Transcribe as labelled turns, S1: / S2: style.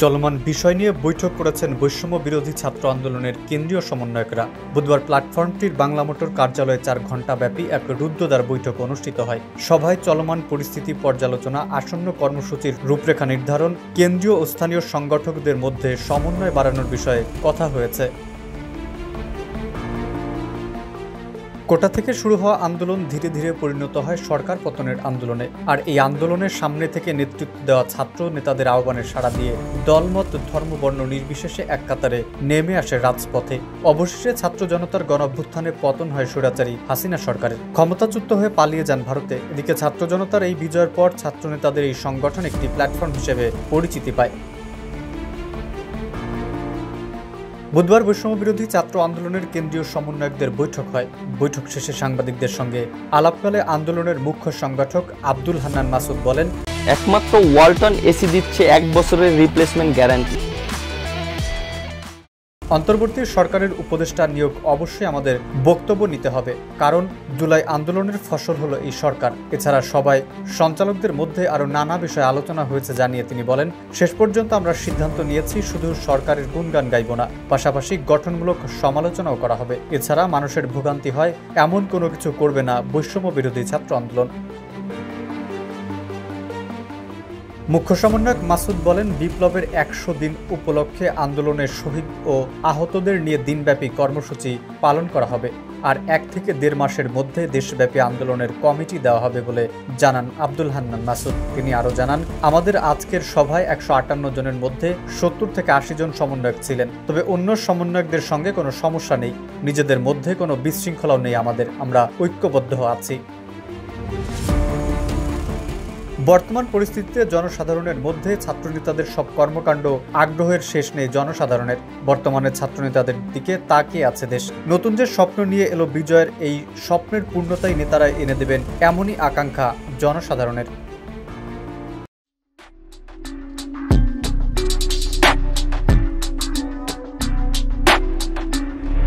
S1: চলমান বিষয় নিয়ে বৈঠক করেছেন বৈষম্য বিরোধী ছাত্র আন্দোলনের কেন্দ্রীয় সমন্বয়করা। বুধবার প্ল্যাটফর্মটির বাংলা মোটর কার্যালয়ে 4 ঘণ্টাব্যাপী এক রুদ্ধদ্বার বৈঠক অনুষ্ঠিত হয়। সভায় চলমান পরিস্থিতি পর্যালোচনা, আসন্ন কর্মসূচির রূপরেখা নির্ধারণ, কেন্দ্রীয় ও স্থানীয় সংগঠকদের মধ্যে সমন্বয় বাড়ানোর বিষয়ে কথা হয়েছে। কোটা থেকে শুরু হওয়া আন্দোলন ধীরে ধীরে পরিণত হয় সরকার পতনের আন্দোলনে। আর এই আন্দোলনের সামনে থেকে নেতৃত্ব দেওয়া ছাত্র নেতাদের আহ্বানের সাড়া দিয়ে দলমত, ধর্মবর্ণ নির্বিশেষে এক কাতারে নেমে আসে রাজপথে। অবশেষে ছাত্র জনতার গণঅভ্যুত্থানে পতন হয় স্বৈরাচারী হাসিনা সরকারের। ক্ষমতাচ্যুত হয়ে পালিয়ে যান ভারতে। এদিকে ছাত্র জনতার এই বিজয়ের পর ছাত্র নেতাদের এই সংগঠন একটি প্ল্যাটফর্ম হিসেবে পরিচিতি পায়। বুধবার বৈষম্য বিরোধী ছাত্র আন্দোলনের কেন্দ্রীয় সমন্বয়কদের বৈঠক হয়। বৈঠক শেষে সাংবাদিকদের সঙ্গে আলাপকালে আন্দোলনের মুখ্য সংগঠক আব্দুল হান্নান মাসুদ বলেন,
S2: একমাত্র ওয়ালটন এসি দিচ্ছে 1 বছরের রিপ্লেসমেন্ট গ্যারান্টি।
S1: অন্তর্বর্তী সরকারের উপদেষ্টা নিয়োগ অবশ্যই আমাদের বক্তব্য নিতে হবে, কারণ জুলাই আন্দোলনের ফসল হলো এই সরকার। এছাড়া সবাই সঞ্চালকদের মধ্যে আরও নানা বিষয়ে আলোচনা হয়েছে জানিয়ে তিনি বলেন, শেষ পর্যন্ত আমরা সিদ্ধান্ত নিয়েছি শুধু সরকারের গুণগান গাইব না, পাশাপাশি গঠনমূলক সমালোচনাও করা হবে। এছাড়া মানুষের ভোগান্তি হয় এমন কোনো কিছু করবে না বৈষম্য বিরোধী ছাত্র আন্দোলন। মুখ্য সমন্বয়ক মাসুদ বলেন, বিপ্লবের 100 দিন উপলক্ষে আন্দোলনের শহীদ ও আহতদের নিয়ে দিনব্যাপী কর্মসূচি পালন করা হবে। আর 1 থেকে 1.5 মাসের মধ্যে দেশব্যাপী আন্দোলনের কমিটি দেওয়া হবে বলে জানান আব্দুল হান্নান মাসুদ। তিনি আরও জানান, আমাদের আজকের সভায় 158 জনের মধ্যে 70 থেকে 80 জন সমন্বয়ক ছিলেন। তবে অন্য সমন্বয়কদের সঙ্গে কোনো সমস্যা নেই, নিজেদের মধ্যে কোনো বিশৃঙ্খলাও নেই আমাদের, আমরা ঐক্যবদ্ধ আছি। বর্তমান পরিস্থিতিতে জনসাধারণের মধ্যে ছাত্রনেতাদের সব কর্মকাণ্ড আগ্রহের শেষ নেই জনসাধারণের। বর্তমানে ছাত্রনেতাদের দিকে তাকিয়ে আছে দেশ। নতুন যে স্বপ্ন নিয়ে এলো বিজয়ের, এই স্বপ্নের পূর্ণতাই নেতারা এনে দেবেন এমনই আকাঙ্ক্ষা জনসাধারণের।